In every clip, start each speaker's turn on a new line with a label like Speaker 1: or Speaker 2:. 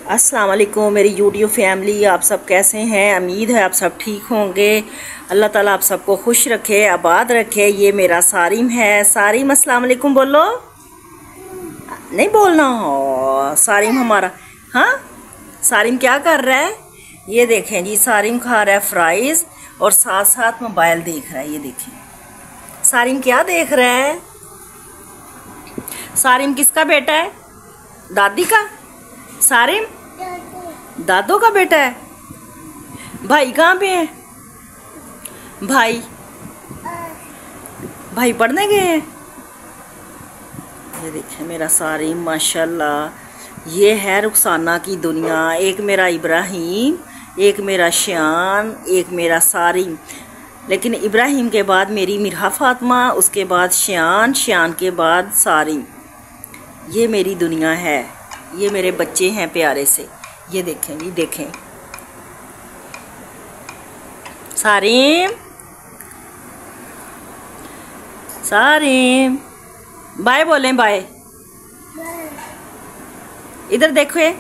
Speaker 1: अस्सलाम वालेकुम मेरी यूट्यूब फैमिली, आप सब कैसे हैं। उम्मीद है आप सब ठीक होंगे। अल्लाह ताला आप सबको खुश रखे, आबाद रखे। ये मेरा सारिम है। सारिम अस्सलाम वालेकुम बोलो। नहीं बोलना हो सारिम हमारा। हाँ, सारिम क्या कर रहा है? ये देखें जी, सारिम खा रहा है फ्राइज और साथ साथ मोबाइल देख रहा है। ये देखें सारिम क्या देख रहा है। सारिम किसका बेटा है? दादी का? सारिम दादो का बेटा है। भाई कहाँ पे है? भाई भाई पढ़ने गए हैं। ये देखें मेरा सारिम माशाल्लाह। ये है रुखसाना की दुनिया। एक मेरा इब्राहिम, एक मेरा शान, एक मेरा सारिम। लेकिन इब्राहिम के बाद मेरी मिरहा फातिमा, उसके बाद शान, शान के बाद सारिम। ये मेरी दुनिया है। ये मेरे बच्चे हैं प्यारे से। ये देखें जी, देखें सारिम, सारिम बाय बोलें, बाय। इधर देखो, ये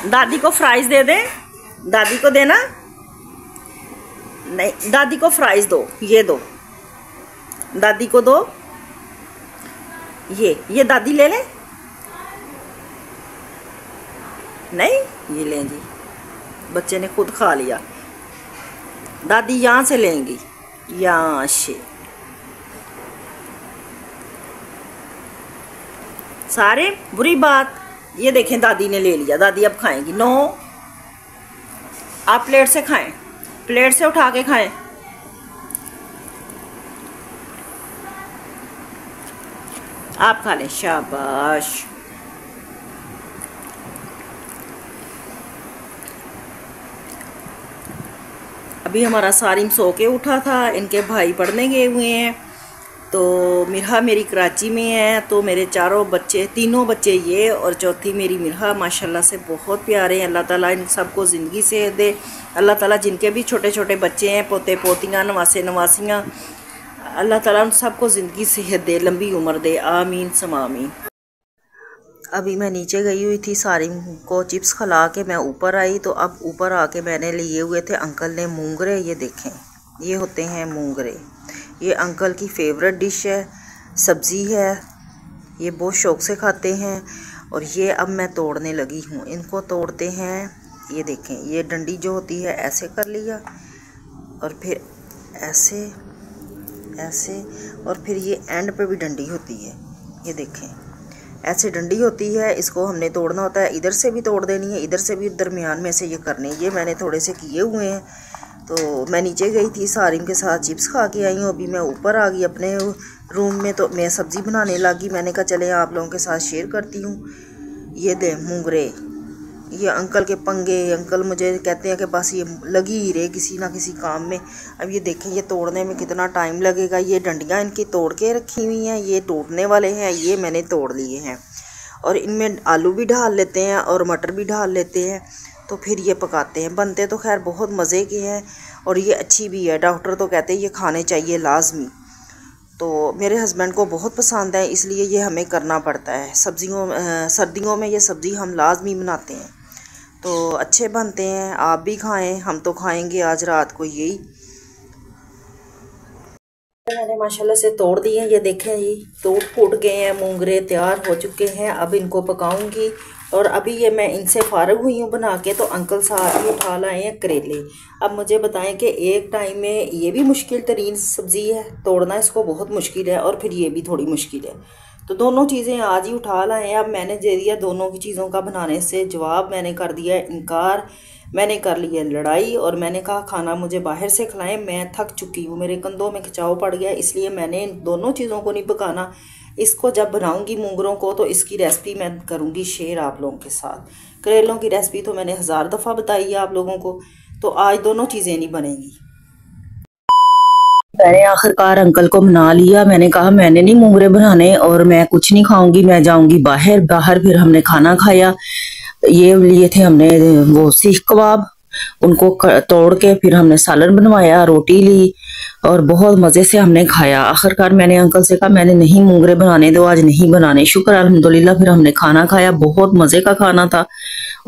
Speaker 1: दादी को फ्राइज दे दें। दादी को देना नहीं, दादी को फ्राइज दो। ये दो, दादी को दो। ये दादी ले लें। नहीं, ये लें जी, बच्चे ने खुद खा लिया। दादी यहाँ से लेंगी, यहाँ से। सारे बुरी बात। ये देखें दादी ने ले लिया। दादी अब खाएंगी। नो, आप प्लेट से खाएं, प्लेट से उठा के खाएं। आप खा लें, शाबाश। अभी हमारा सारिम सो के उठा था। इनके भाई पढ़ने गए हुए हैं। तो मिरहा मेरी कराची में है। तो मेरे चारों बच्चे, तीनों बच्चे ये और चौथी मेरी मिरहा माशाल्लाह से बहुत प्यारे हैं। अल्लाह ताला इन सबको ज़िंदगी सेहत दे। अल्लाह ताला जिनके भी छोटे छोटे बच्चे हैं, पोते पोतियाँ, नवासे नवासियाँ, अल्लाह ताला उन सबको ज़िंदगी सेहत दे, लंबी उम्र दे। आमीन समा आमीन। अभी मैं नीचे गई हुई थी, सारिम को चिप्स खिला के मैं ऊपर आई। तो अब ऊपर आके मैंने लिए हुए थे अंकल ने मूंगरे। ये देखें, ये होते हैं मूंगरे। ये अंकल की फेवरेट डिश है, सब्ज़ी है। ये बहुत शौक़ से खाते हैं। और ये अब मैं तोड़ने लगी हूँ। इनको तोड़ते हैं। ये देखें, ये डंडी जो होती है ऐसे कर लिया और फिर ऐसे ऐसे, और फिर ये एंड पे भी डंडी होती है। ये देखें, ऐसे डंडी होती है। इसको हमने तोड़ना होता है। इधर से भी तोड़ देनी है, इधर से भी, दरमियान में से ये करने। ये मैंने थोड़े से किए हुए हैं। तो मैं नीचे गई थी, सारिम के साथ चिप्स खा के आई हूँ। अभी मैं ऊपर आ गई अपने रूम में। तो मैं सब्ज़ी बनाने लगी। मैंने कहा चले आप लोगों के साथ शेयर करती हूँ। ये दे मूंगरे, ये अंकल के पंगे। अंकल मुझे कहते हैं कि बस ये लगी ही रहे किसी ना किसी काम में। अब ये देखें, ये तोड़ने में कितना टाइम लगेगा। ये डंडियाँ इनकी तोड़ के रखी हुई हैं, ये टूटने वाले हैं। ये मैंने तोड़ लिए हैं और इनमें आलू भी डाल लेते हैं और मटर भी डाल लेते हैं। तो फिर ये पकाते हैं। बनते तो खैर बहुत मज़े के हैं और ये अच्छी भी है। डॉक्टर तो कहते हैं ये खाने चाहिए लाजमी। तो मेरे हस्बैंड को बहुत पसंद है, इसलिए ये हमें करना पड़ता है। सर्दियों में ये सब्ज़ी हम लाजमी बनाते हैं। तो अच्छे बनते हैं, आप भी खाएं। हम तो खाएंगे आज रात को यही। मैंने माशाल्लाह से तोड़ दिए हैं। ये देखें, ये टूट फूट गए हैं, मूंगरे तैयार हो चुके हैं। अब इनको पकाऊंगी। और अभी ये मैं इनसे फारग हुई हूँ बना के। तो अंकल साहब ही उठा लाए हैं करेले। अब मुझे बताएं कि एक टाइम में ये भी मुश्किल तरीन सब्ज़ी है, तोड़ना इसको बहुत मुश्किल है, और फिर ये भी थोड़ी मुश्किल है। तो दोनों चीज़ें आज ही उठा लाए हैं। अब मैंने दे दिया दोनों की चीज़ों का बनाने से जवाब। मैंने कर दिया इनकार, मैंने कर लिया लड़ाई। और मैंने कहा खाना मुझे बाहर से खिलाएं, मैं थक चुकी हूँ, मेरे कंधों में खिंचाव पड़ गया। इसलिए मैंने इन दोनों चीज़ों को नहीं पकाना। इसको जब बनाऊंगी मूंगरों को, तो इसकी रेसिपी मैं करूंगी शेयर आप लोगों के साथ। करेलों की रेसिपी तो मैंने 1000 दफ़ा बताई है आप लोगों को। तो आज दोनों चीज़ें नहीं बनेंगी। मैंने आखिरकार अंकल को मना लिया। मैंने कहा मैंने नहीं मूंगरे बनाने और मैं कुछ नहीं खाऊंगी, मैं जाऊंगी बाहर। फिर हमने खाना खाया। ये लिए थे हमने वो सीख कबाब उनको तोड़ के फिर हमने सालन बनवाया, रोटी ली और बहुत मज़े से हमने खाया। आखिरकार मैंने अंकल से कहा मैंने नहीं मूंगरे बनाने दो, आज नहीं बनाने। शुक्र अल्हम्दुलिल्लाह फिर हमने खाना खाया, बहुत मज़े का खाना था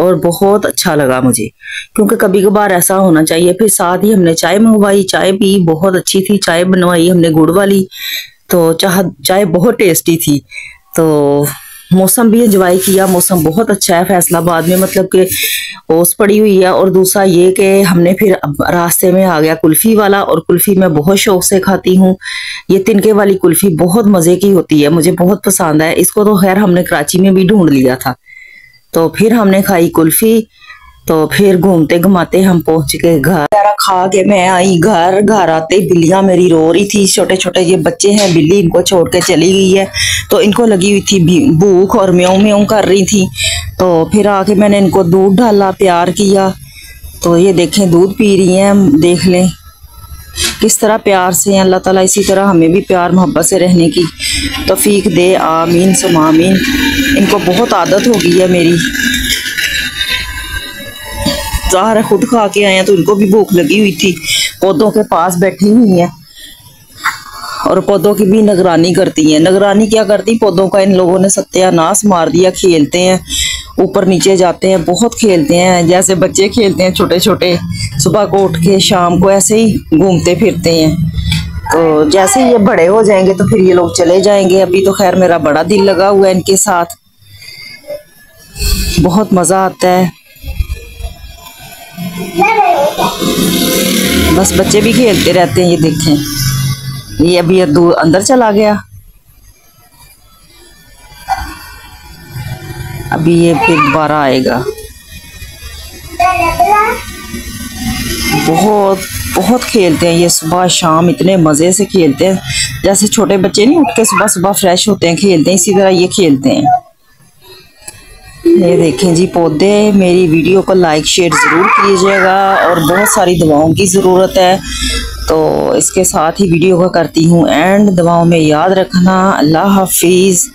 Speaker 1: और बहुत अच्छा लगा मुझे, क्योंकि कभी कभार ऐसा होना चाहिए। फिर साथ ही हमने चाय मंगवाई, चाय पी, बहुत अच्छी थी। चाय बनवाई हमने गुड़ वाली, तो चाय बहुत टेस्टी थी। तो मौसम भी एंजॉय किया, मौसम बहुत अच्छा है फैसलाबाद में, मतलब कि ओस पड़ी हुई है। और दूसरा ये कि हमने फिर रास्ते में आ गया कुल्फ़ी वाला, और कुल्फ़ी मैं बहुत शौक से खाती हूँ। ये तिनके वाली कुल्फ़ी बहुत मज़े की होती है, मुझे बहुत पसंद है। इसको तो खैर हमने कराची में भी ढूंढ लिया था। तो फिर हमने खाई कुल्फ़ी, तो फिर घूमते घुमाते हम पहुंच गए घर। खा के मैं आई घर। घर आते ही बिल्लियां मेरी रो रही थी, छोटे छोटे ये बच्चे हैं, बिल्ली इनको छोड़ के चली गई है, तो इनको लगी हुई थी भूख और म्याऊं म्याऊं कर रही थी। तो फिर आके मैंने इनको दूध डाला, प्यार किया। तो ये देखें दूध पी रही हैं, देख लें किस तरह प्यार से हैं। अल्लाह ताला इसी तरह हमें भी प्यार मोहब्बत से रहने की तौफीक दे, आमीन सुम्मा आमीन। इनको बहुत आदत हो गई है मेरी, ज़ाहिर है खुद खा के आए हैं तो इनको भी भूख लगी हुई थी। पौधों के पास बैठी हुई हैं और पौधों की भी निगरानी करती हैं। निगरानी क्या करती, पौधों का इन लोगों ने सत्यानाश मार दिया। खेलते हैं, ऊपर नीचे जाते हैं, बहुत खेलते हैं, जैसे बच्चे खेलते हैं छोटे छोटे। सुबह को उठ के शाम को ऐसे ही घूमते फिरते हैं। तो जैसे ये बड़े हो जाएंगे तो फिर ये लोग चले जाएंगे। अभी तो खैर मेरा बड़ा दिल लगा हुआ है इनके साथ, बहुत मज़ा आता है। बस बच्चे भी खेलते रहते हैं। ये देखें, ये अभी अंदर चला गया, अभी ये फिर दोबारा आएगा। बहुत बहुत खेलते हैं ये, सुबह शाम इतने मज़े से खेलते हैं। जैसे छोटे बच्चे नहीं उठ के सुबह सुबह फ्रेश होते हैं, खेलते हैं, इसी तरह ये खेलते हैं। ये देखें जी पौधे। मेरी वीडियो को लाइक शेयर ज़रूर कीजिएगा, और बहुत सारी दुआओं की ज़रूरत है। तो इसके साथ ही वीडियो को करती हूँ एंड। दुआओं में याद रखना। अल्लाह हाफिज़।